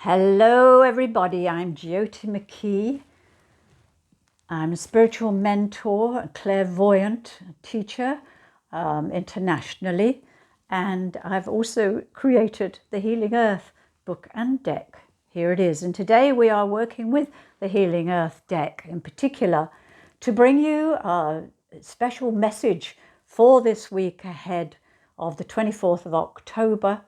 Hello everybody, I'm Jyoti McKee. I'm a spiritual mentor, a clairvoyant teacher internationally, and I've also created the Healing Earth book and deck. Here it is, and today we are working with the Healing Earth deck in particular to bring you a special message for this week ahead of the 24th of October.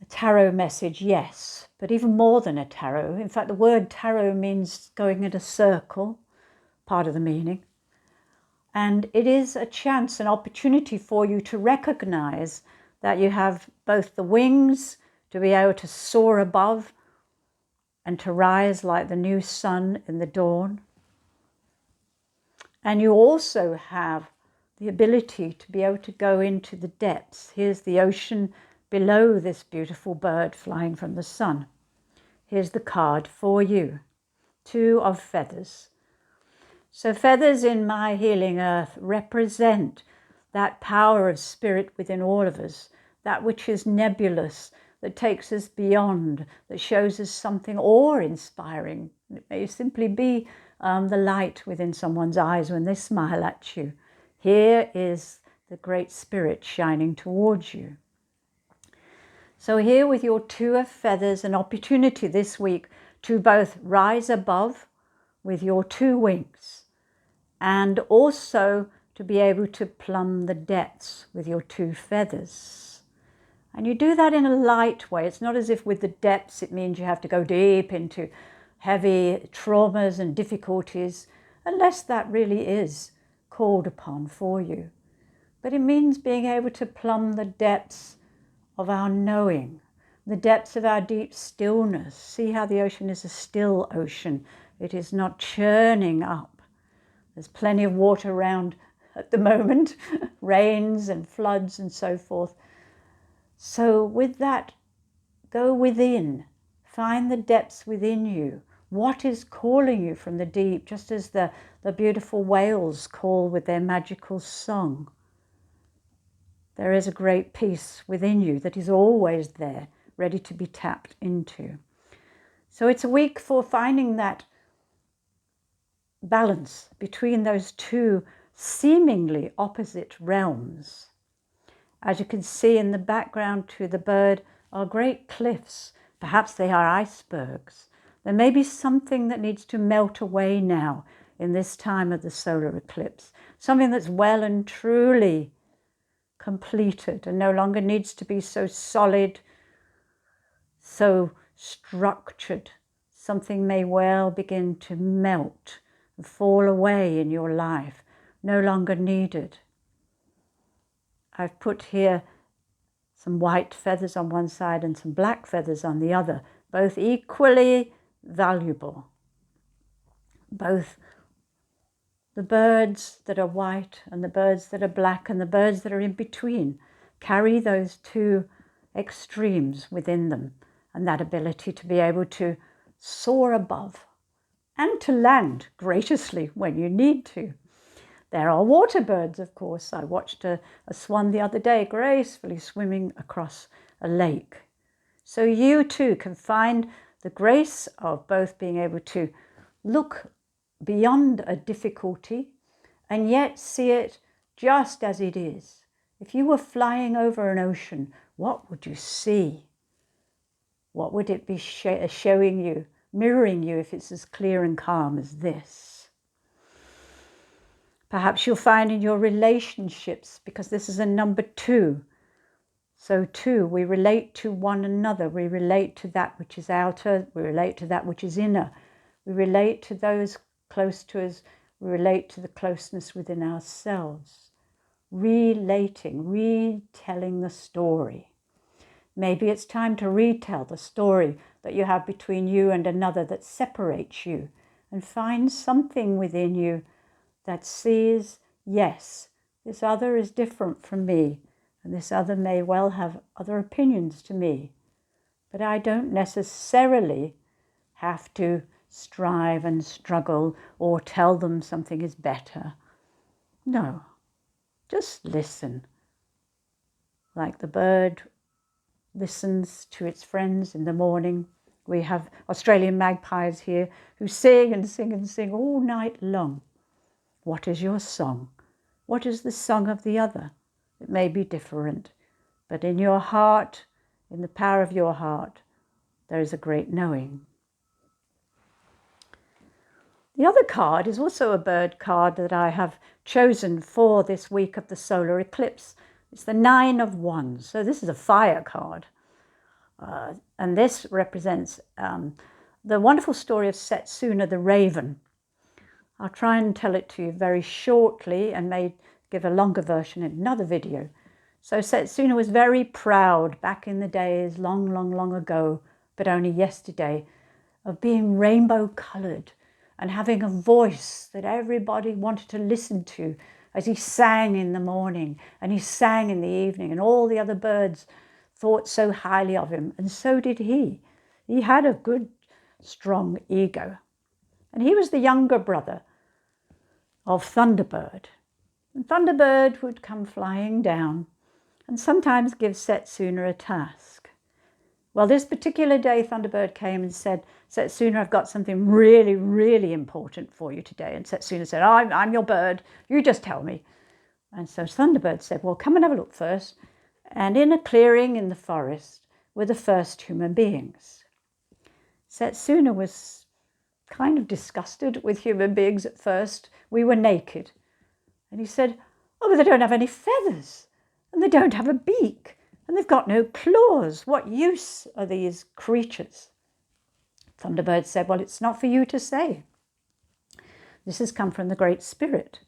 A tarot message, yes, but even more than a tarot. In fact, the word tarot means going in a circle, part of the meaning. And it is a chance, an opportunity for you to recognize that you have both the wings to be able to soar above and to rise like the new sun in the dawn. And you also have the ability to be able to go into the depths. Here's the ocean below this beautiful bird flying from the sun. Here's the card for you. 2 of feathers. So feathers in my Healing Earth represent that power of spirit within all of us, that which is nebulous, that takes us beyond, that shows us something awe-inspiring. It may simply be the light within someone's eyes when they smile at you. Here is the Great Spirit shining towards you. So here with your 2 of feathers, an opportunity this week to both rise above with your 2 wings and also to be able to plumb the depths with your 2 feathers. And you do that in a light way. It's not as if with the depths it means you have to go deep into heavy traumas and difficulties, unless that really is called upon for you. But it means being able to plumb the depths of our knowing, the depths of our deep stillness. See how the ocean is a still ocean. It is not churning up. There's plenty of water around at the moment, rains and floods and so forth. So with that, go within, find the depths within you. What is calling you from the deep, just as the beautiful whales call with their magical song. There is a great peace within you that is always there, ready to be tapped into. So it's a week for finding that balance between those 2 seemingly opposite realms. As you can see in the background to the bird are great cliffs. Perhaps they are icebergs. There may be something that needs to melt away now in this time of the solar eclipse. Something that's well and truly completed and no longer needs to be so solid, so structured. Something may well begin to melt and fall away in your life, no longer needed. I've put here some white feathers on one side and some black feathers on the other, both equally valuable. Both the birds that are white and the birds that are black and the birds that are in between carry those 2 extremes within them, and that ability to be able to soar above and to land graciously when you need to. There are water birds, of course. I watched a swan the other day gracefully swimming across a lake. So you too can find the grace of both being able to look beyond a difficulty and yet see it just as it is. If you were flying over an ocean, what would you see? What would it be showing you, mirroring you if it's as clear and calm as this? Perhaps you'll find in your relationships, because this is a number 2. So 2, we relate to one another. We relate to that which is outer. We relate to that which is inner. We relate to those close to us. We relate to the closeness within ourselves. Relating, retelling the story. Maybe it's time to retell the story that you have between you and another that separates you, and find something within you that sees, yes, this other is different from me, and this other may well have other opinions to me, but I don't necessarily have to strive and struggle or tell them something is better. No, just listen. Like the bird listens to its friends in the morning. We have Australian magpies here who sing and sing and sing all night long. What is your song? What is the song of the other? It may be different, but in your heart, in the power of your heart, there is a great knowing. The other card is also a bird card that I have chosen for this week of the solar eclipse. It's the 9 of Wands. So this is a fire card. And this represents the wonderful story of Setsuna the raven. I'll try and tell it to you very shortly and may give a longer version in another video. So Setsuna was very proud back in the days, long, long, long ago, but only yesterday, of being rainbow coloured and having a voice that everybody wanted to listen to as he sang in the morning and he sang in the evening, and all the other birds thought so highly of him, and so did he. He had a good, strong ego. And he was the younger brother of Thunderbird. And Thunderbird would come flying down and sometimes give Setsuna a task. Well, this particular day, Thunderbird came and said, Setsuna, I've got something really, really important for you today. And Setsuna said, I'm your bird. You just tell me. And so Thunderbird said, well, come and have a look first. And in a clearing in the forest were the first human beings. Setsuna was kind of disgusted with human beings at first. We were naked. And he said, oh, but they don't have any feathers, and they don't have a beak, and they've got no claws. What use are these creatures? Thunderbird said, well, it's not for you to say. This has come from the Great Spirit.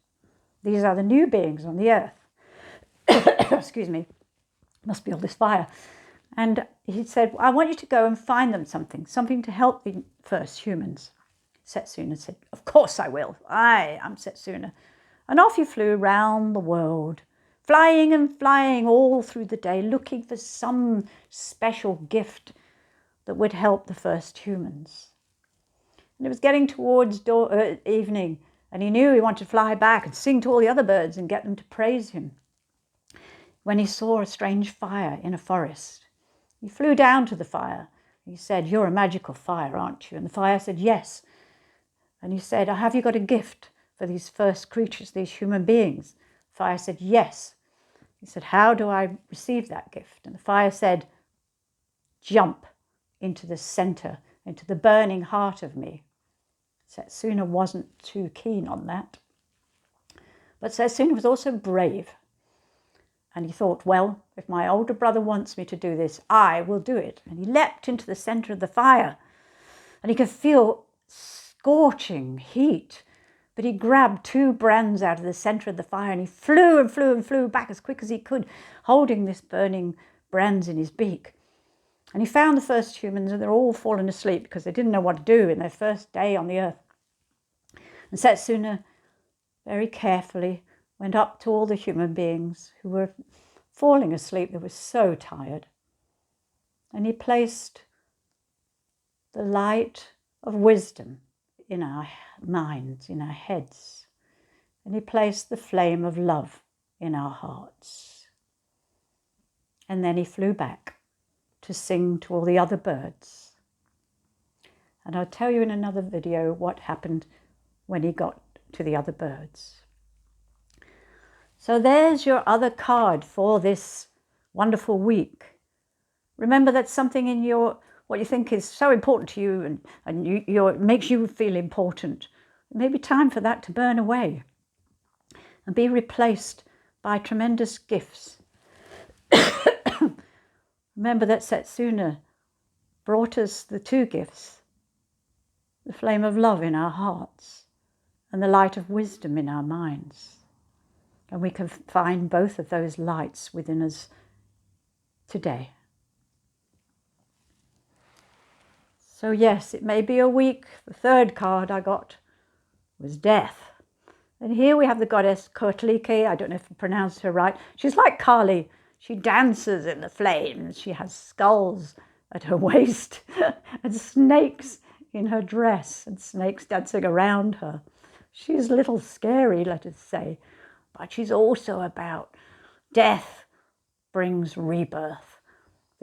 These are the new beings on the earth. Excuse me. Must be all this fire. And he said, I want you to go and find them something to help the first humans. Setsuna said, of course I will. I'm Setsuna. And off he flew round the world, flying and flying all through the day, looking for some special gift that would help the first humans. And it was getting towards evening, and he knew he wanted to fly back and sing to all the other birds and get them to praise him, when he saw a strange fire in a forest. He flew down to the fire. He said, you're a magical fire, aren't you? And the fire said, yes. And he said, have you got a gift for these first creatures, these human beings? The fire said, yes. He said, how do I receive that gift? And the fire said, jump into the center, into the burning heart of me. Setsuna wasn't too keen on that. But Setsuna was also brave. And he thought, well, if my older brother wants me to do this, I will do it. And he leapt into the center of the fire. And he could feel scorching heat. But he grabbed 2 brands out of the center of the fire, and he flew and flew and flew back as quick as he could, holding this burning brands in his beak. And he found the first humans, and they're all fallen asleep because they didn't know what to do in their first day on the earth. And Setsuna very carefully went up to all the human beings who were falling asleep. They were so tired. And he placed the light of wisdom in our minds, in our heads. And he placed the flame of love in our hearts. And then he flew back to sing to all the other birds. And I'll tell you in another video what happened when he got to the other birds. So there's your other card for this wonderful week. Remember that something in what you think is so important to you and it makes you feel important. It may be time for that to burn away and be replaced by tremendous gifts. Remember that Setsuna brought us the 2 gifts, the flame of love in our hearts and the light of wisdom in our minds. And we can find both of those lights within us today. So yes, it may be a week. The 3rd card I got was death. And here we have the goddess Kotlike. I don't know if I pronounced her right. She's like Kali. She dances in the flames. She has skulls at her waist and snakes in her dress and snakes dancing around her. She's a little scary, let us say, but she's also about death brings rebirth.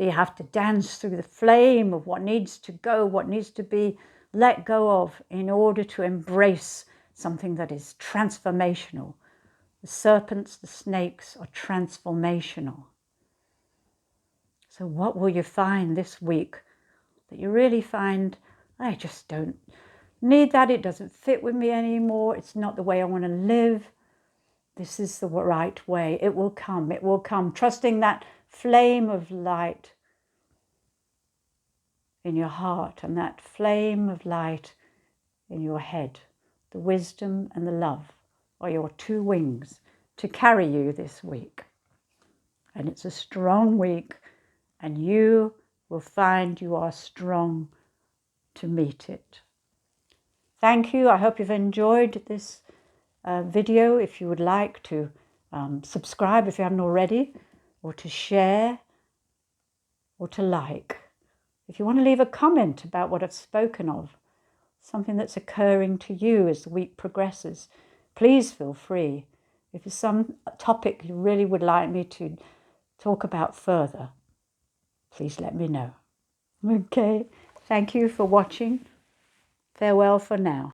that you have to dance through the flame of what needs to go, what needs to be let go of in order to embrace something that is transformational. The serpents, the snakes are transformational. So what will you find this week that you really find, I just don't need that, it doesn't fit with me anymore, it's not the way I want to live, this is the right way. It will come, trusting that flame of light in your heart and that flame of light in your head. The wisdom and the love are your two wings to carry you this week. And it's a strong week, and you will find you are strong to meet it. Thank you. I hope you've enjoyed this video. If you would like to subscribe if you haven't already, or to share, or to like. If you want to leave a comment about what I've spoken of, something that's occurring to you as the week progresses, please feel free. If there's some topic you really would like me to talk about further, please let me know. Okay, thank you for watching. Farewell for now.